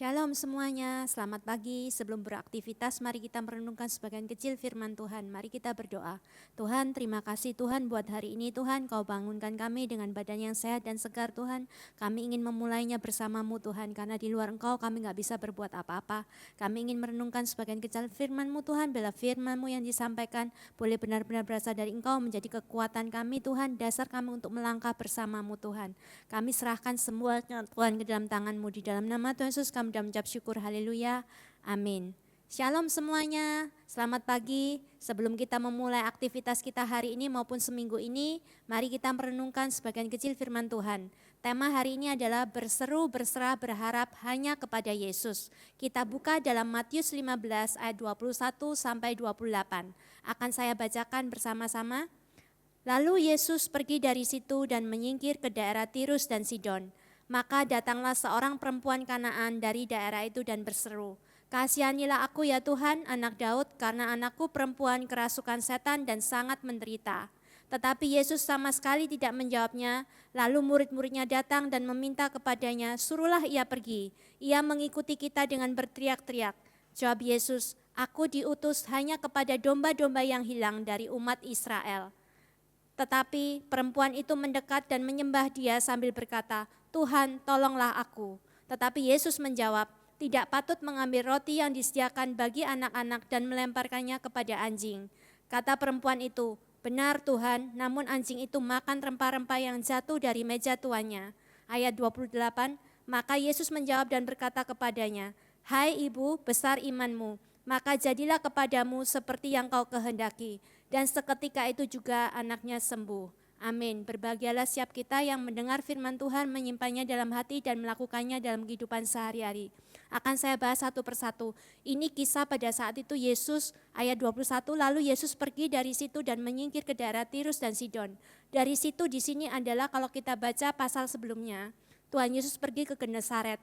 Shalom semuanya, selamat pagi. Sebelum beraktivitas, mari kita merenungkan sebagian kecil firman Tuhan. Mari kita berdoa. Tuhan, terima kasih Tuhan buat hari ini Tuhan. Kau bangunkan kami dengan badan yang sehat dan segar Tuhan. Kami ingin memulainya bersamamu Tuhan, karena di luar Engkau kami gak bisa berbuat apa-apa. Kami ingin merenungkan sebagian kecil firman-Mu Tuhan. Bila firman-Mu yang disampaikan boleh benar-benar berasal dari Engkau, menjadi kekuatan kami Tuhan, dasar kami untuk melangkah bersamamu Tuhan. Kami serahkan semuanya Tuhan ke dalam tangan-Mu. Di dalam nama Tuhan Yesus kami dan mengucap syukur, haleluya, amin. Shalom semuanya, selamat pagi. Sebelum kita memulai aktivitas kita hari ini maupun seminggu ini, mari kita merenungkan sebagian kecil firman Tuhan. Tema hari ini adalah berseru, berserah, berharap hanya kepada Yesus. Kita buka dalam Matius 15 ayat 21 sampai 28. Akan saya bacakan bersama-sama. Lalu Yesus pergi dari situ dan menyingkir ke daerah Tirus dan Sidon. Maka datanglah seorang perempuan Kanaan dari daerah itu dan berseru, "Kasihanilah aku ya Tuhan, anak Daud, karena anakku perempuan kerasukan setan dan sangat menderita." Tetapi Yesus sama sekali tidak menjawabnya. Lalu murid-muridnya datang dan meminta kepadanya, "Suruhlah ia pergi." Ia mengikuti kita dengan berteriak-teriak. Jawab Yesus, "Aku diutus hanya kepada domba-domba yang hilang dari umat Israel." Tetapi perempuan itu mendekat dan menyembah Dia sambil berkata, "Tuhan, tolonglah aku." Tetapi Yesus menjawab, "Tidak patut mengambil roti yang disediakan bagi anak-anak dan melemparkannya kepada anjing." Kata perempuan itu, "Benar Tuhan, namun anjing itu makan rempah-rempah yang jatuh dari meja tuannya." Ayat 28, maka Yesus menjawab dan berkata kepadanya, "Hai ibu, besar imanmu, maka jadilah kepadamu seperti yang kau kehendaki." Dan seketika itu juga anaknya sembuh. Amin. Berbahagialah siap kita yang mendengar firman Tuhan, menyimpannya dalam hati dan melakukannya dalam kehidupan sehari-hari. Akan saya bahas satu persatu. Ini kisah pada saat itu Yesus, ayat 21, lalu Yesus pergi dari situ dan menyingkir ke daerah Tirus dan Sidon. Dari situ di sini adalah kalau kita baca pasal sebelumnya, Tuhan Yesus pergi ke Genesaret.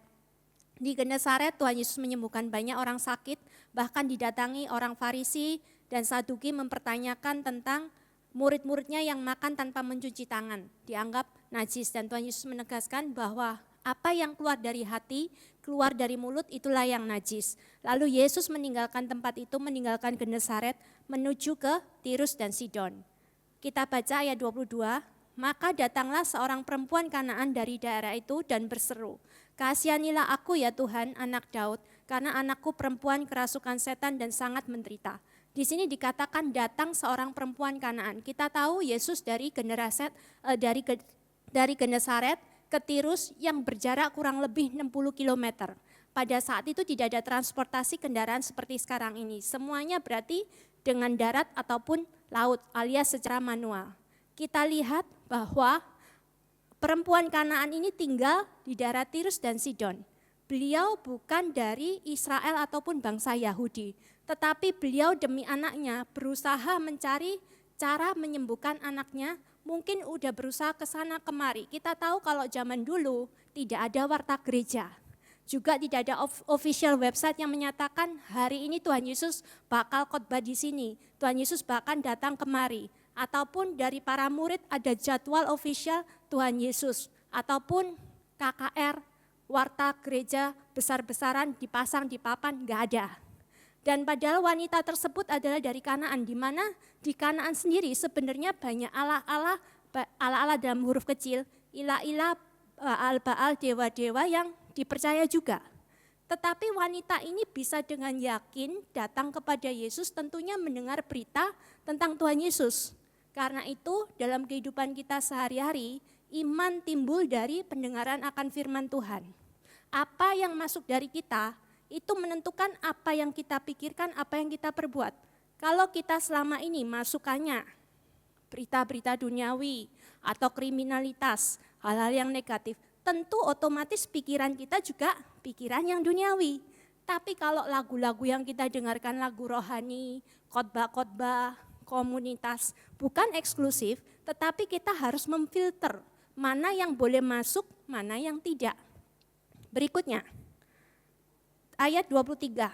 Di Genesaret Tuhan Yesus menyembuhkan banyak orang sakit, bahkan didatangi orang Farisi dan Saduki mempertanyakan tentang murid-muridnya yang makan tanpa mencuci tangan, dianggap najis. Dan Tuhan Yesus menegaskan bahwa apa yang keluar dari hati, keluar dari mulut, itulah yang najis. Lalu Yesus meninggalkan tempat itu, meninggalkan Genesaret, menuju ke Tirus dan Sidon. Kita baca ayat 22, maka datanglah seorang perempuan Kanaan dari daerah itu dan berseru, "Kasihanilah aku ya Tuhan, anak Daud, karena anakku perempuan kerasukan setan dan sangat menderita." Di sini dikatakan datang seorang perempuan Kanaan. Kita tahu Yesus dari Genesaret ke Tirus yang berjarak kurang lebih 60 km. Pada saat itu tidak ada transportasi kendaraan seperti sekarang ini. Semuanya berarti dengan darat ataupun laut alias secara manual. Kita lihat bahwa perempuan Kanaan ini tinggal di daerah Tirus dan Sidon. Beliau bukan dari Israel ataupun bangsa Yahudi, tetapi beliau demi anaknya berusaha mencari cara menyembuhkan anaknya. Mungkin udah berusaha ke sana kemari. Kita tahu kalau zaman dulu tidak ada warta gereja. Juga tidak ada official website yang menyatakan hari ini Tuhan Yesus bakal khotbah di sini. Tuhan Yesus bahkan datang kemari. Ataupun dari para murid ada jadwal official Tuhan Yesus. Ataupun KKR, warta gereja besar-besaran dipasang di papan, gak ada. Dan padahal wanita tersebut adalah dari Kanaan, di mana di Kanaan sendiri sebenarnya banyak ala-ala dalam huruf kecil, ilah-ilah, Baal-Baal, dewa-dewa yang dipercaya juga. Tetapi wanita ini bisa dengan yakin datang kepada Yesus, tentunya mendengar berita tentang Tuhan Yesus. Karena itu dalam kehidupan kita sehari-hari, iman timbul dari pendengaran akan firman Tuhan. Apa yang masuk dari kita, itu menentukan apa yang kita pikirkan, apa yang kita perbuat. Kalau kita selama ini masukannya berita-berita duniawi atau kriminalitas, hal-hal yang negatif, tentu otomatis pikiran kita juga pikiran yang duniawi. Tapi kalau lagu-lagu yang kita dengarkan, lagu rohani, khotbah-khotbah, komunitas, bukan eksklusif, tetapi kita harus memfilter mana yang boleh masuk, mana yang tidak. Berikutnya, ayat 23.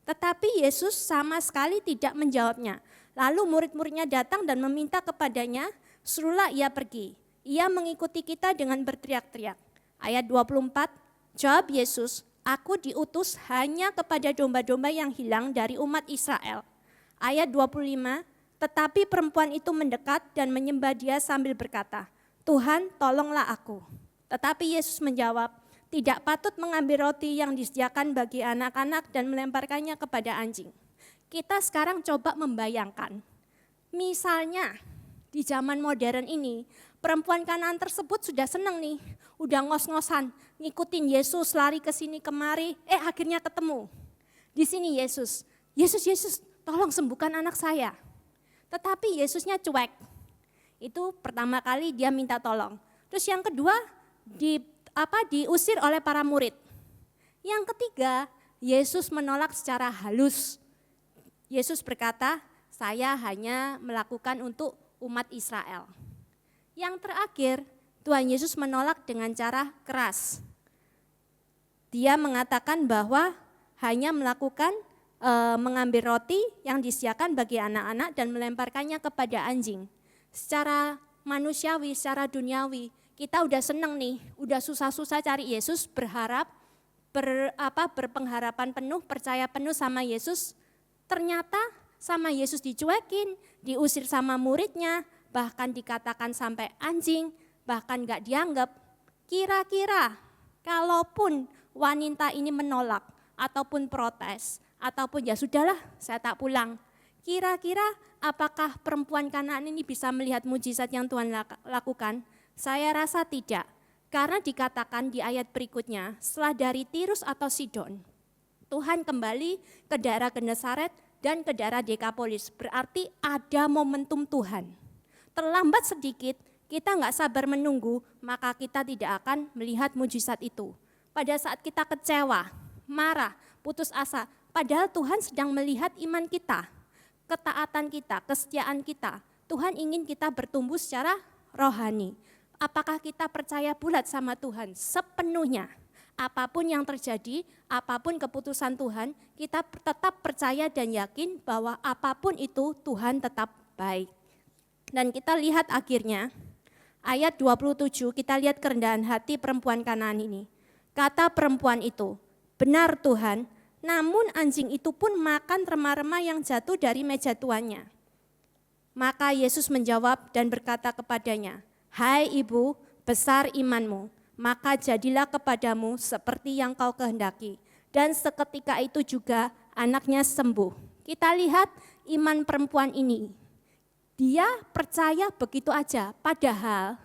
Tetapi Yesus sama sekali tidak menjawabnya. Lalu murid-muridnya datang dan meminta kepadanya, "Suruhlah ia pergi." Ia mengikuti kita dengan berteriak-teriak. Ayat 24, jawab Yesus, Aku diutus hanya kepada domba-domba yang hilang dari umat Israel. Ayat 25, tetapi perempuan itu mendekat dan menyembah Dia sambil berkata, Tuhan, tolonglah aku. Tetapi Yesus menjawab, tidak patut mengambil roti yang disediakan bagi anak-anak dan melemparkannya kepada anjing. Kita sekarang coba membayangkan, misalnya di zaman modern ini, perempuan Kanaan tersebut sudah senang nih, udah ngos-ngosan, ngikutin Yesus, lari ke sini kemari, akhirnya ketemu. Di sini Yesus, tolong sembuhkan anak saya. Tetapi Yesusnya cuek. Itu pertama kali dia minta tolong. Terus yang kedua diusir oleh para murid. Yang ketiga, Yesus menolak secara halus. Yesus berkata, saya hanya melakukan untuk umat Israel. Yang terakhir, Tuhan Yesus menolak dengan cara keras. Dia mengatakan bahwa hanya melakukan mengambil roti yang disediakan bagi anak-anak dan melemparkannya kepada anjing. Secara manusiawi, secara duniawi, kita udah seneng nih, udah susah-susah cari Yesus, berpengharapan penuh, percaya penuh sama Yesus. Ternyata sama Yesus dicuekin, diusir sama muridnya, bahkan dikatakan sampai anjing, bahkan gak dianggap. Kira-kira kalaupun wanita ini menolak ataupun protes, ataupun ya sudahlah saya tak pulang. Kira-kira apakah perempuan Kanaan ini bisa melihat mujizat yang Tuhan lakukan? Saya rasa tidak. Karena dikatakan di ayat berikutnya, setelah dari Tirus atau Sidon, Tuhan kembali ke daerah Genesaret dan ke daerah Dekapolis. Berarti ada momentum Tuhan. Terlambat sedikit, kita gak sabar menunggu, maka kita tidak akan melihat mujizat itu. Pada saat kita kecewa, marah, putus asa, padahal Tuhan sedang melihat iman kita, ketaatan kita, kesetiaan kita. Tuhan ingin kita bertumbuh secara rohani. Apakah kita percaya bulat sama Tuhan sepenuhnya? Apapun yang terjadi, apapun keputusan Tuhan, kita tetap percaya dan yakin bahwa apapun itu Tuhan tetap baik. Dan kita lihat akhirnya, ayat 27, kita lihat kerendahan hati perempuan Kanaan ini. Kata perempuan itu, benar Tuhan, namun anjing itu pun makan remah-remah yang jatuh dari meja tuannya. Maka Yesus menjawab dan berkata kepadanya, hai ibu, besar imanmu, maka jadilah kepadamu seperti yang kau kehendaki. Dan seketika itu juga anaknya sembuh. Kita lihat iman perempuan ini. Dia percaya begitu aja, padahal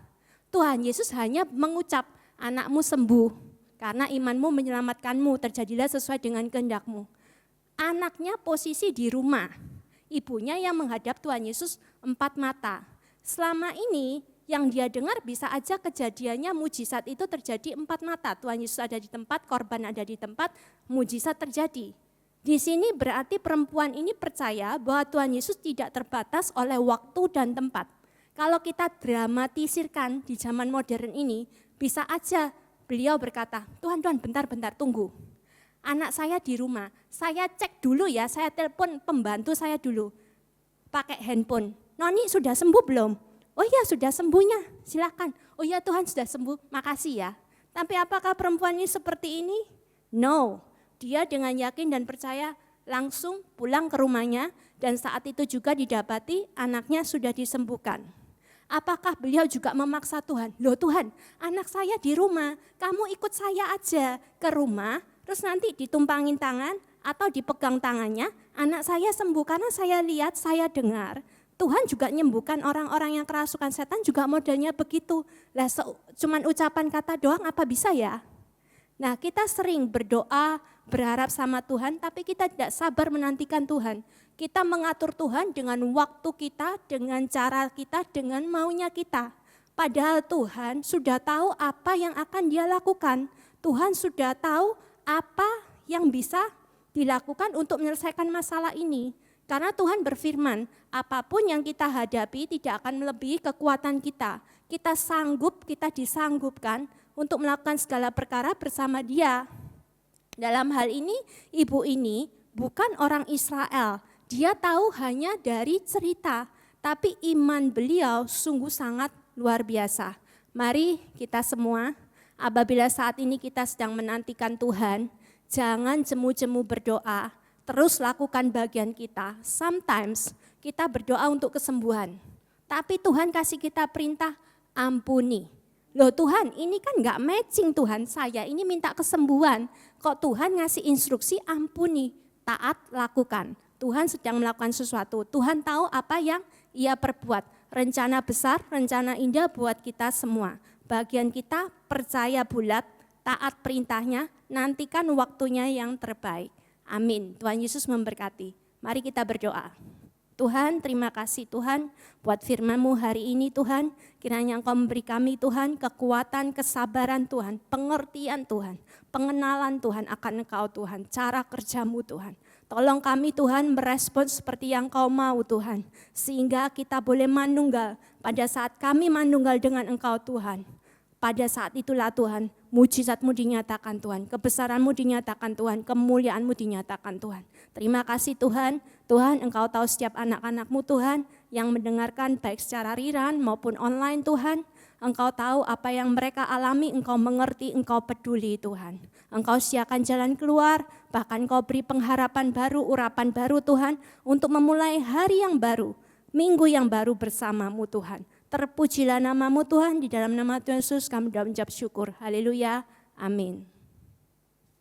Tuhan Yesus hanya mengucap, anakmu sembuh. Karena imanmu menyelamatkanmu, terjadilah sesuai dengan kehendakmu. Anaknya posisi di rumah, ibunya yang menghadap Tuhan Yesus 4 mata. Selama ini yang dia dengar bisa aja kejadiannya mujizat itu terjadi 4 mata. Tuhan Yesus ada di tempat, korban ada di tempat, mujizat terjadi. Di sini berarti perempuan ini percaya bahwa Tuhan Yesus tidak terbatas oleh waktu dan tempat. Kalau kita dramatisirkan di zaman modern ini, bisa aja beliau berkata, Tuhan, bentar, tunggu. Anak saya di rumah, saya cek dulu ya, saya telepon pembantu saya dulu. Pakai handphone, Noni sudah sembuh belum? Oh iya sudah sembuhnya, silakan. Oh iya Tuhan sudah sembuh, makasih ya. Tapi apakah perempuan ini seperti ini? No, dia dengan yakin dan percaya langsung pulang ke rumahnya dan saat itu juga didapati anaknya sudah disembuhkan. Apakah beliau juga memaksa Tuhan? Loh Tuhan, anak saya di rumah, kamu ikut saya aja ke rumah, terus nanti ditumpangin tangan atau dipegang tangannya, anak saya sembuh. Karena saya lihat, saya dengar, Tuhan juga menyembuhkan orang-orang yang kerasukan setan juga modelnya begitu. Lah cuman ucapan kata doang apa bisa ya? Nah kita sering berdoa, berharap sama Tuhan, tapi kita tidak sabar menantikan Tuhan. Kita mengatur Tuhan dengan waktu kita, dengan cara kita, dengan maunya kita. Padahal Tuhan sudah tahu apa yang akan Dia lakukan. Tuhan sudah tahu apa yang bisa dilakukan untuk menyelesaikan masalah ini. Karena Tuhan berfirman, apapun yang kita hadapi tidak akan melebihi kekuatan kita. Kita sanggup, kita disanggupkan untuk melakukan segala perkara bersama Dia. Dalam hal ini, ibu ini bukan orang Israel. Dia tahu hanya dari cerita, tapi iman beliau sungguh sangat luar biasa. Mari kita semua, apabila saat ini kita sedang menantikan Tuhan, Jangan jemu-jemu berdoa, terus lakukan bagian kita. Sometimes kita berdoa untuk kesembuhan, tapi Tuhan kasih kita perintah ampuni. Loh Tuhan, ini kan enggak matching Tuhan, saya ini minta kesembuhan. Kok Tuhan ngasih instruksi ampuni, taat, lakukan. Tuhan sedang melakukan sesuatu, Tuhan tahu apa yang Ia perbuat. Rencana besar, rencana indah buat kita semua. Bagian kita percaya bulat, taat perintahnya, nantikan waktunya yang terbaik. Amin. Tuhan Yesus memberkati. Mari kita berdoa. Tuhan, terima kasih Tuhan buat firman-Mu hari ini Tuhan. Kiranya Engkau memberi kami Tuhan kekuatan, kesabaran Tuhan, pengertian Tuhan, pengenalan Tuhan akan Engkau Tuhan, cara kerja-Mu Tuhan. Tolong kami Tuhan merespon seperti yang Kau mau Tuhan. Sehingga kita boleh manunggal pada saat kami manunggal dengan Engkau Tuhan. Pada saat itulah Tuhan, mujizat-Mu dinyatakan Tuhan, kebesaran-Mu dinyatakan Tuhan, kemuliaan-Mu dinyatakan Tuhan. Terima kasih Tuhan, Tuhan Engkau tahu setiap anak-anak-Mu Tuhan yang mendengarkan baik secara riran maupun online Tuhan. Engkau tahu apa yang mereka alami, Engkau mengerti, Engkau peduli Tuhan. Engkau sediakan jalan keluar, bahkan Engkau beri pengharapan baru, urapan baru Tuhan untuk memulai hari yang baru, minggu yang baru bersama-Mu Tuhan. Terpujilah nama-Mu Tuhan, di dalam nama Tuhan Yesus kami mengucap syukur. Haleluya, amin.